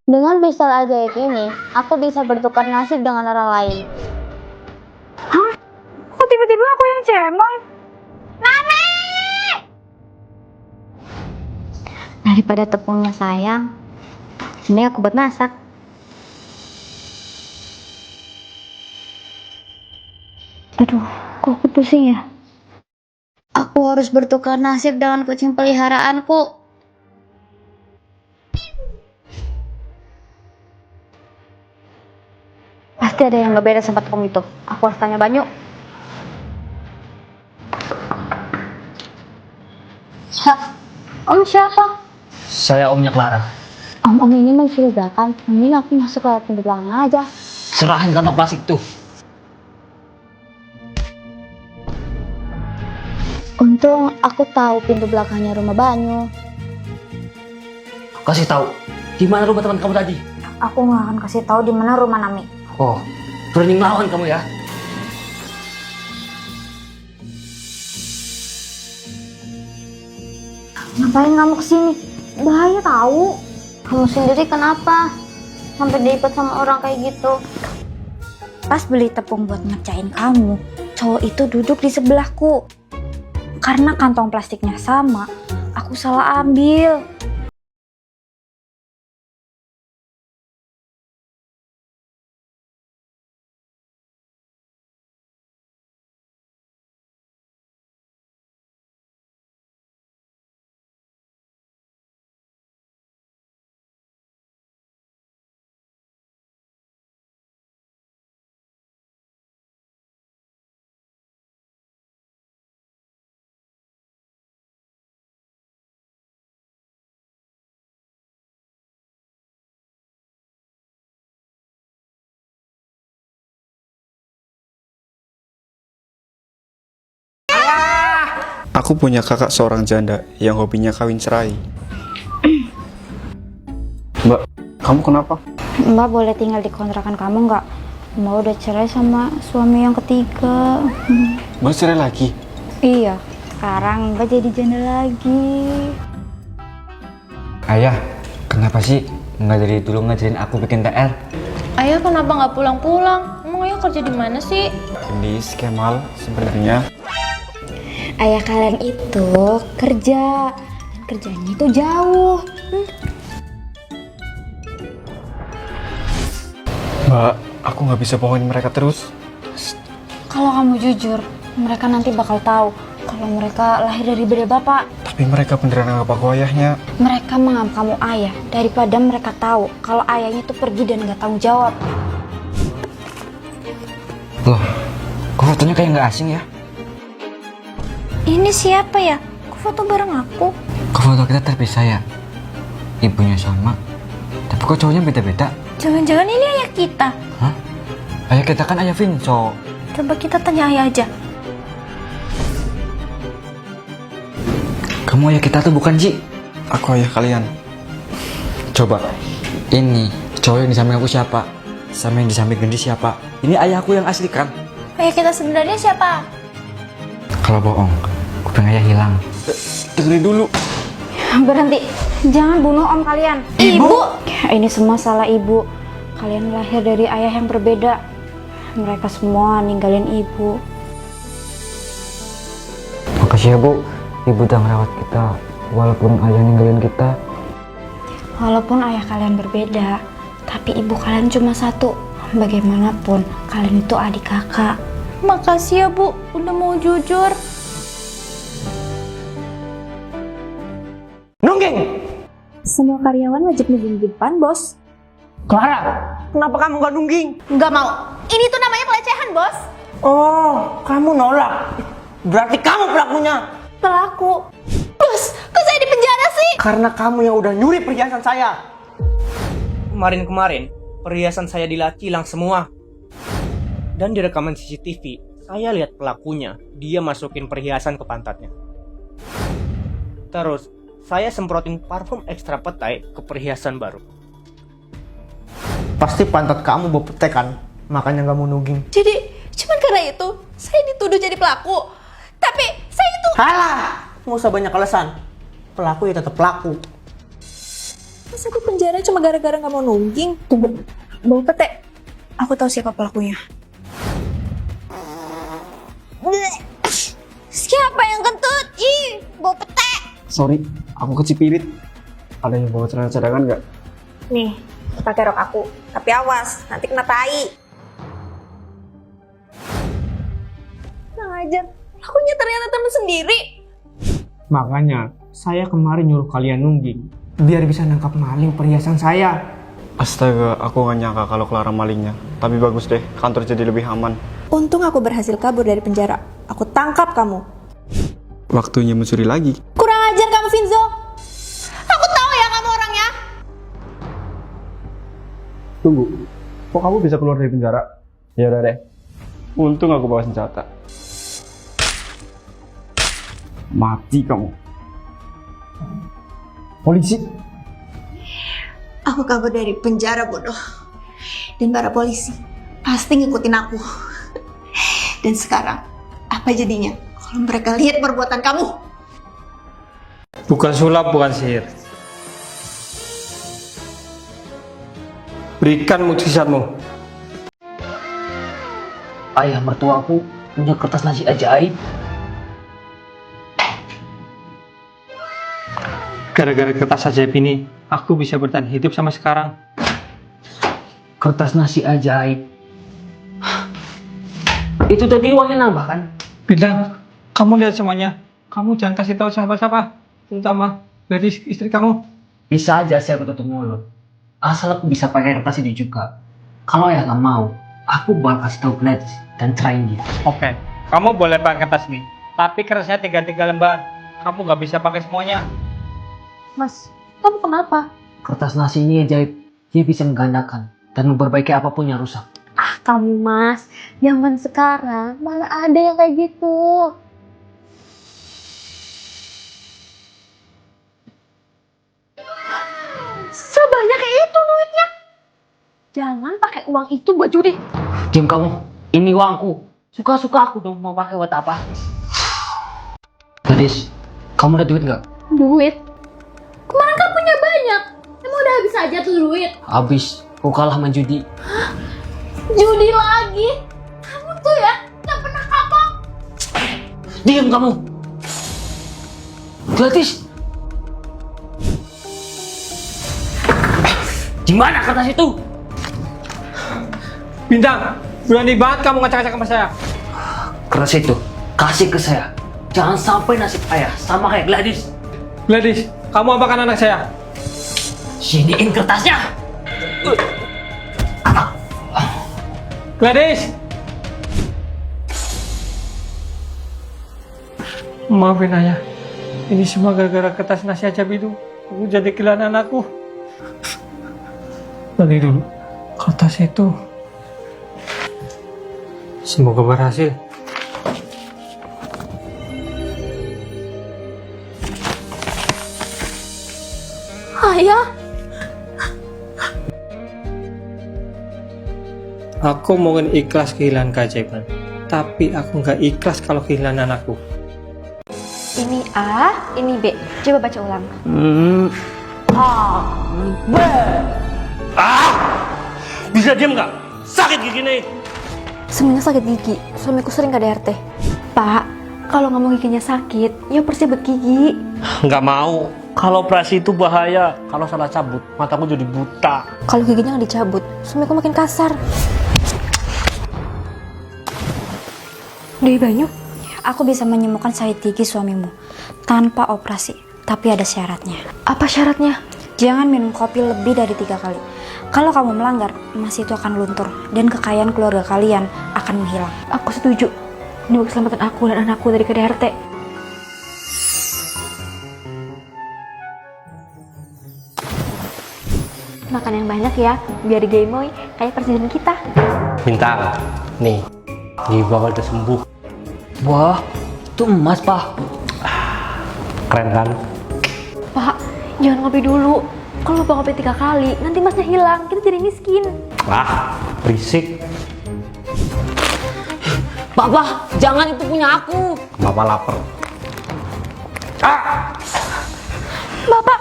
Dengan pistol ajaib ini, aku bisa bertukar nasib dengan orang lain. Hah? Kok tiba-tiba aku yang cemong? Mami! Daripada tepungnya sayang, ini aku buat masak. Aduh, kok aku pusing ya? Aku harus bertukar nasib dengan kucing peliharaanku. Pasti ada yang gak beres sama tepung itu. Aku harus tanya Banyu. Om siapa? Saya omnya Clara. Om ini mencurigakan. Mending aku masuk ke pintu belakang aja. Serahin kantong plastik tuh. Untung aku tahu pintu belakangnya rumah Banyu. Kasih tahu, di mana rumah teman kamu tadi? Aku nggak akan kasih tahu di mana rumah Nami. Oh, berani ngelawan kamu ya? Ngapain kamu kesini? Bahaya tahu. Kamu sendiri kenapa? Sampai diikat sama orang kayak gitu. Pas beli tepung buat ngerjain kamu, cowok itu duduk di sebelahku. Karena kantong plastiknya sama, aku salah ambil. Aku punya kakak seorang janda yang hobinya kawin cerai. Mbak, kamu kenapa? Mbak boleh tinggal di kontrakan kamu nggak? Mbak udah cerai sama suami yang ketiga. Mbak cerai lagi? Iya, sekarang Mbak jadi janda lagi. Ayah, kenapa sih nggak dari dulu ngajarin aku bikin TR? Ayah kenapa nggak pulang-pulang? Emang ayah kerja di mana sih? Gendis, Kemal, sebenarnya. Ayah kalian itu kerja, dan kerjanya itu jauh. Mbak, aku nggak bisa bohongin mereka terus. Kalau kamu jujur, mereka nanti bakal tahu kalau mereka lahir dari beda bapak. Tapi mereka beneran anggap aku ayahnya. Mereka menganggap kamu ayah daripada mereka tahu kalau ayahnya itu pergi dan nggak tanggung jawab. Loh, kok fotonya kayak nggak asing ya? Ini siapa ya? Kok foto bareng aku? Kok foto kita terpisah ya? Ibunya sama, tapi kok cowoknya beda-beda? Jangan-jangan ini ayah kita. Hah? Ayah kita kan ayah Vinco. Coba kita tanya ayah aja. Kamu ayah kita tuh bukan, Ji? Aku ayah kalian. Coba, ini cowok yang di samping aku siapa? Sama yang di samping Gendis siapa? Ini ayahku yang asli kan? Ayah kita sebenarnya siapa? Kalau bohong, kuping ayah hilang. Dengerin dulu. Berhenti, jangan bunuh om kalian. Ibu? Ini semua salah ibu. Kalian lahir dari ayah yang berbeda. Mereka semua ninggalin ibu. Makasih ya, Bu. Ibu udah ngerawat kita, walaupun ayah ninggalin kita. Walaupun ayah kalian berbeda, tapi ibu kalian cuma satu. Bagaimanapun, kalian itu adik kakak. Makasih ya Bu, udah mau jujur. Nungging! Semua karyawan wajib nungging di depan, bos. Clara, kenapa kamu nggak nungging? Nggak mau. Ini tuh namanya pelecehan, Bos. Oh, kamu nolak. Berarti kamu pelakunya. Pelaku. Bos, kok saya di penjara sih? Karena kamu yang udah nyuri perhiasan saya. Kemarin-kemarin, perhiasan saya dilacak hilang semua. Dan di rekaman CCTV, saya lihat pelakunya. Dia masukin perhiasan ke pantatnya. Terus, saya semprotin parfum ekstra petai ke perhiasan baru. Pasti pantat kamu bau petai kan? Makanya nggak mau nungging. Jadi, cuman karena itu, saya dituduh jadi pelaku. Tapi, saya itu... Halah, nggak usah banyak alasan. Pelaku ya tetap pelaku. Masa di penjara cuma gara-gara nggak mau nungging? Tunggu, bau pete. Aku tahu siapa pelakunya. Siapa yang kentut? Ih, bau pete. Sorry, aku kecipirit. Ada yang bawa celana cadangan nggak? Nih, pakai rok aku. Tapi awas, nanti kena tai. Nah aja, lakunya ternyata temen sendiri. Makanya, saya kemarin nyuruh kalian nungging. Biar bisa nangkap maling perhiasan saya. Astaga, aku nggak nyangka kalau Clara malingnya. Tapi bagus deh, kantor jadi lebih aman. Untung aku berhasil kabur dari penjara. Aku tangkap kamu. Waktunya mencuri lagi. Kurang ajar kamu, Vinzo. Aku tahu ya kamu orangnya. Tunggu, kok kamu bisa keluar dari penjara? Ya udah deh. Untung aku bawa senjata. Mati kamu. Polisi. Aku kabur dari penjara, bodoh. Dan para polisi pasti ngikutin aku. Dan sekarang, apa jadinya kalau mereka lihat perbuatan kamu? Bukan sulap, bukan sihir. Berikan mukjizatmu. Ayah mertuaku punya kertas nasi ajaib. Gara-gara kertas ajaib ini, aku bisa bertahan hidup sampai sekarang. Kertas nasi ajaib. Itu tadi uangnya nambah kan? Bintang, kamu lihat semuanya. Kamu jangan kasih tahu siapa-siapa, terutama dari istri kamu. Bisa aja saya tutup mulut. Asal aku bisa pakai kertas itu juga. Kalau ayah nggak mau, aku bakal kasih tahu Gladys dan cerain dia. Oke, kamu boleh pakai kertas ini, tapi kertasnya 3 lembar. Kamu nggak bisa pakai semuanya. Mas, kamu kenapa? Kertas nasi ini ajaib. Dia bisa menggandakan dan memperbaiki apapun yang rusak. Ah, kamu Mas, zaman sekarang mana ada yang kayak gitu. Sebanyak itu duitnya. Jangan pakai uang itu buat judi. Diam kamu. Ini uangku. Suka-suka aku dong mau pakai buat apa. Gladys, kamu ada duit nggak? Duit? Kemarin kan punya banyak. Emang udah habis aja tuh duit? Habis. Aku kalah main judi. Judi lagi? Kamu tuh ya nggak pernah kapok. Diam kamu. Gladys. Di mana kertas itu? Bintang, berani banget kamu ngacak-ngacak sama saya. Kertas itu kasih ke saya. Jangan sampai nasib ayah sama kayak Gladys. Gladys, kamu apakan anak saya? Siniin kertasnya. Gladys! Maafin ayah. Ini semua gara-gara kertas nasi ajaib itu. Aku jadi kehilangan anakku. Nanti dulu. Kertas itu. Semoga berhasil. Ayah, Aku mungkin ikhlas kehilangan keajaiban. Tapi aku nggak ikhlas kalau kehilangan anakku. Ini A, ini B. Coba baca ulang. Bisa diam nggak? Sakit gigi nih. Semuanya sakit gigi. Suamiku sering KDRT. Pak, kalau nggak mau giginya sakit, ya persibet gigi. Nggak mau. Kalau operasi itu bahaya. Kalau salah cabut, mataku jadi buta. Kalau giginya nggak dicabut, suamiku makin kasar. Dewi Banyu, aku bisa menyembuhkan sakit gigi suamimu tanpa operasi, tapi ada syaratnya. Apa syaratnya? Jangan minum kopi lebih dari 3 kali. Kalau kamu melanggar, emas itu akan luntur dan kekayaan keluarga kalian akan menghilang. Aku setuju. Demi keselamatan aku dan anakku dari KDRT. Makan yang banyak ya, biar gemoy kayak presiden kita. Bintang, nih. Gigi bakal udah sembuh. Wah, itu emas, Pak. Keren kan? Pak, jangan ngopi dulu. Kalau Bapak ngopi 3 kali, nanti emasnya hilang. Kita jadi miskin. Wah, berisik. Papa, jangan itu punya aku. Bapak lapar. Bapak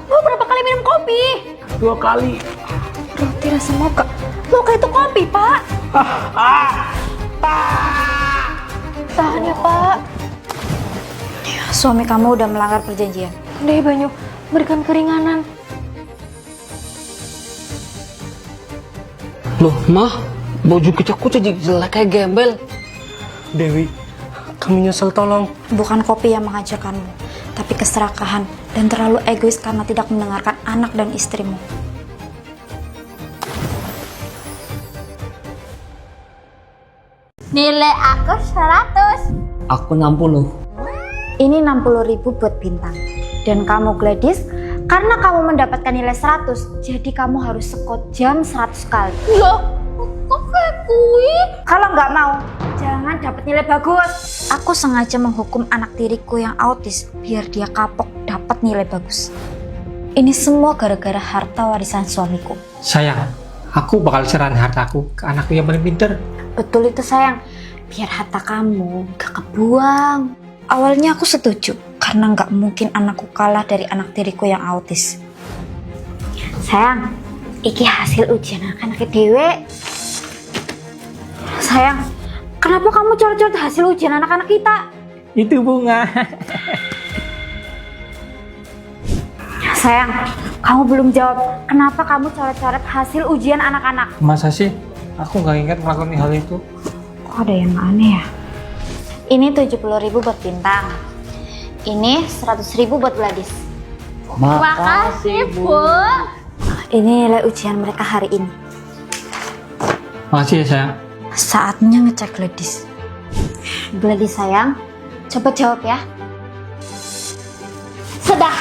berapa kali minum kopi. 2 kali. Roti rasa mocha. Mocha itu kopi, Pak. Tahan ya, Pak. Suami kamu udah melanggar perjanjian. Deh, Banyu, berikan keringanan. Loh, mah, baju kecakku jadi jelek kayak gembel. Dewi, kami nyesel tolong. Bukan kopi yang menghancurkanmu, tapi keserakahan dan terlalu egois karena tidak mendengarkan anak dan istrimu. Nilai aku 100. Aku 60. Ini 60.000 buat Bintang. Dan kamu Gladys, karena kamu mendapatkan nilai 100, jadi kamu harus sekot jam 100 kali. Loh, kok kayak kui? Kalau nggak mau, jangan dapat nilai bagus. Aku sengaja menghukum anak tiriku yang autis biar dia kapok dapat nilai bagus. Ini semua gara-gara harta warisan suamiku. Sayang, aku bakal serahin hartaku ke anakku yang paling pinter. Betul itu sayang, biar harta kamu gak kebuang. Awalnya aku setuju, karena gak mungkin anakku kalah dari anak tiriku yang autis. Sayang, iki hasil ujian anak-anak dewe. Sayang, kenapa kamu coret-coret hasil ujian anak-anak kita? Itu bunga. Sayang, kamu belum jawab, kenapa kamu coret-coret hasil ujian anak-anak? Masa sih? Aku nggak ingat melakukan hal itu. Kok ada yang aneh ya? Ini 70.000 buat Bintang. Ini 100.000 buat Gladys. Makasih, Bu. Ini nilai ujian mereka hari ini. Makasih ya sayang. Saatnya ngecek Gladys. Gladys sayang, coba jawab ya. Sudah.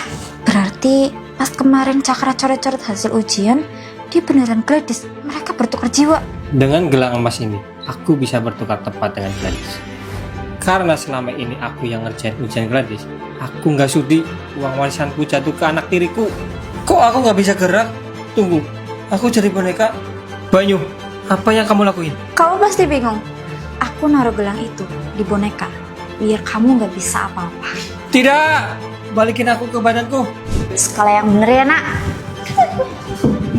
Berarti pas kemarin Cakra coret-coret hasil ujian, dia beneran Gladys. Mereka bertukar jiwa. Dengan gelang emas ini, aku bisa bertukar tempat dengan Gladys. Karena selama ini aku yang ngerjain ujian Gladys, aku nggak sudi uang warisanku jatuh ke anak tiriku. Kok aku nggak bisa gerak? Tunggu, aku jadi boneka. Banyu, apa yang kamu lakuin? Kamu pasti bingung. Aku naruh gelang itu di boneka, biar kamu nggak bisa apa-apa. Tidak, balikin aku ke badanku. Skala yang bener ya nak.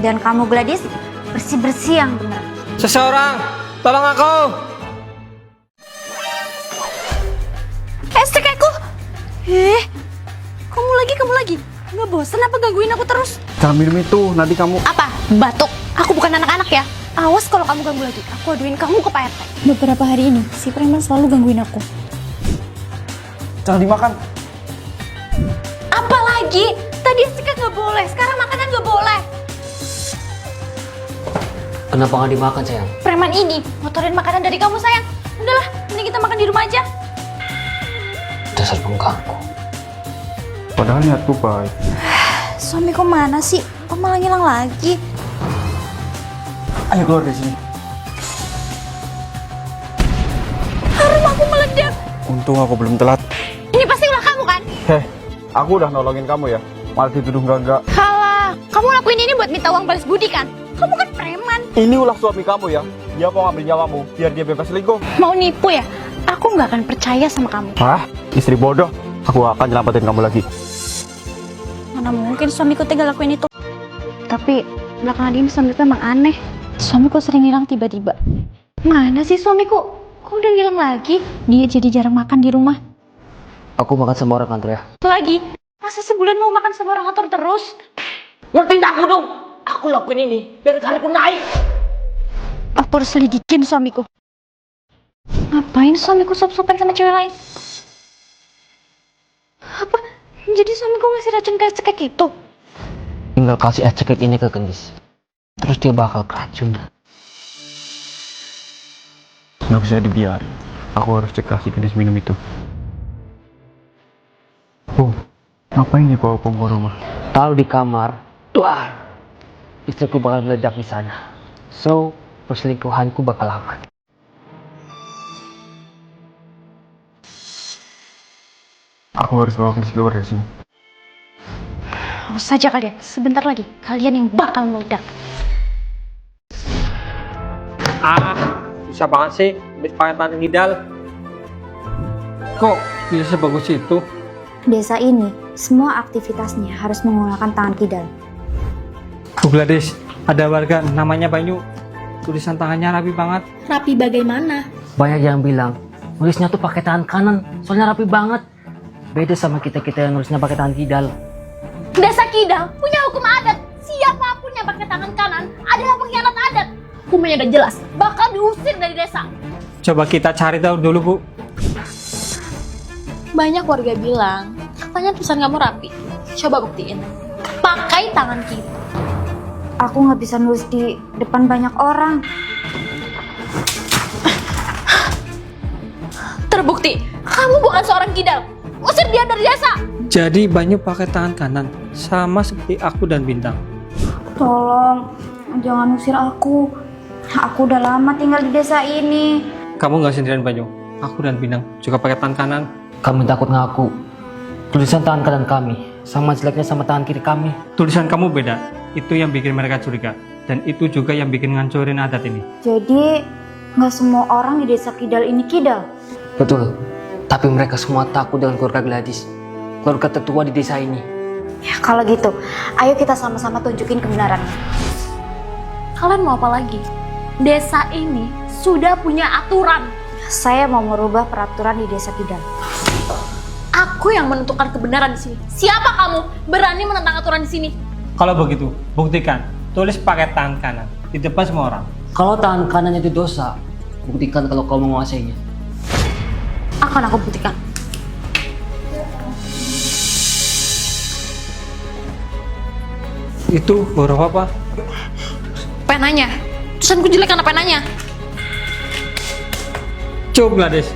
Dan kamu Gladys, bersih-bersih yang bener. Seseorang, tolong aku. Estek aku. Kamu lagi. Nggak bosan apa gangguin aku terus? Jangan minum itu, nanti kamu... Apa? Batuk. Aku bukan anak-anak ya. Awas kalau kamu ganggu lagi. Aku aduin kamu ke Pak RT. Beberapa hari ini, si preman selalu gangguin aku. Jangan dimakan. Apa lagi? Tadi Estika nggak boleh. Sekarang makanan nggak boleh. Kenapa nggak dimakan, sayang? Preman ini ngotorin makanan dari kamu sayang. Udahlah, mending kita makan di rumah aja. Dasar pengganggu. Padahal niatku baik. Suamiku mana sih? Kok malah ngilang lagi? Ayo keluar dari sini. Rumahku meledak. Untung aku belum telat. Ini pasti ulah kamu kan? Heh, aku udah nolongin kamu ya. Malah dituduh enggak. Halah, kamu lakuin ini buat minta uang balas budi kan? Kamu kan preman. Ini ulah suami kamu ya. Dia mau ngambil nyawamu biar dia bebas selingkuh. Mau nipu ya? Aku nggak akan percaya sama kamu. Hah? Istri bodoh. Aku akan nyelamatin kamu lagi. Mana mungkin suamiku tega lakuin itu. Tapi belakangan ini suamiku emang aneh. Suamiku sering hilang tiba-tiba. Mana sih suamiku? Kok udah hilang lagi? Dia jadi jarang makan di rumah. Aku makan sama orang kantor ya. Lagi, masa sebulan mau makan sama orang kantor terus? Ngertiin aku dong. Aku lakuin ini biar karirku naik. Aku harus selidikin suamiku. Ngapain suamiku sop-sopan sama cewek lain? Apa? Jadi suamiku ngasih racun kayak cekek itu? Tinggal kasih es cekik ini ke Gendis. Terus dia bakal keracun. Nggak bisa dibiarin. Aku harus cek kasih Gendis minum itu. Oh, ngapain nih bawa bom ke rumah? Taruh di kamar. Wah, istriku bakal meledak di sana. So, perselingkuhanku bakal aman. Aku harus bawa Gendis keluar dari sini. Mau saja kalian, sebentar lagi kalian yang bakal meledak. Bisa banget sih, habis pakai tangan hidal. Kok bisa sebagus itu? Desa ini, semua aktivitasnya harus menggunakan tangan kidal. Bu Gladys, ada warga namanya Banyu. Tulisan tangannya rapi banget. Rapi bagaimana? Banyak yang bilang nulisnya tuh pakai tangan kanan, soalnya rapi banget. Beda sama kita-kita yang nulisnya pakai tangan kidal. Desa Kidal punya hukum adat. Siapapun yang pakai tangan kanan adalah pengkhianat adat. Hukumnya udah jelas, bakal diusir dari desa. Coba kita cari tahu dulu, Bu. Banyak warga bilang, katanya tulisan kamu rapi. Coba buktiin. Pakai tangan kiri. Aku nggak bisa nulis di depan banyak orang. Terbukti, kamu bukan seorang kidal. Usir dia dari desa. Jadi Banyu pakai tangan kanan, sama seperti aku dan Bintang. Tolong, jangan usir aku. Aku udah lama tinggal di desa ini. Kamu nggak sendirian, Banyu. Aku dan Bintang juga pakai tangan kanan. Kami takut ngaku. Tulisan tangan kanan kami sama jeleknya sama tangan kiri kami. Tulisan kamu beda. Itu yang bikin mereka curiga. Dan itu juga yang bikin ngancurin adat ini. Jadi, nggak semua orang di desa Kidal ini kidal. Betul. Tapi mereka semua takut dengan keluarga Gladys. Keluarga tertua di desa ini. Ya, kalau gitu, ayo kita sama-sama tunjukin kebenarannya. Kalian mau apa lagi? Desa ini sudah punya aturan. Saya mau merubah peraturan di desa Kidal. Aku yang menentukan kebenaran di sini. Siapa kamu berani menentang aturan di sini? Kalau begitu, buktikan. Tulis pakai tangan kanan di depan semua orang. Kalau tangan kanan itu dosa, buktikan kalau kau menguasainya. Akan aku buktikan. Itu huruf apa? Penanya. Tulisanku jelek karena penanya. Coba Gladys,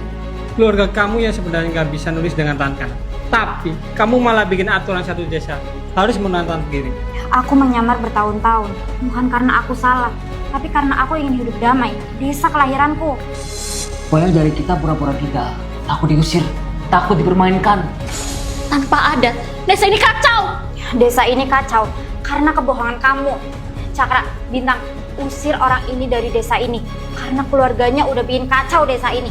keluarga kamu yang sebenarnya nggak bisa nulis dengan tangan kanan. Tapi kamu malah bikin aturan satu desa harus menggunakan tangan kiri. Aku menyamar bertahun-tahun, bukan karena aku salah, tapi karena aku ingin hidup damai di desa kelahiranku. Banyak dari kita pura-pura kita. Takut diusir, takut dipermainkan. Tanpa adat, desa ini kacau. Desa ini kacau karena kebohongan kamu. Cakra, Bintang, usir orang ini dari desa ini karena keluarganya udah bikin kacau desa ini.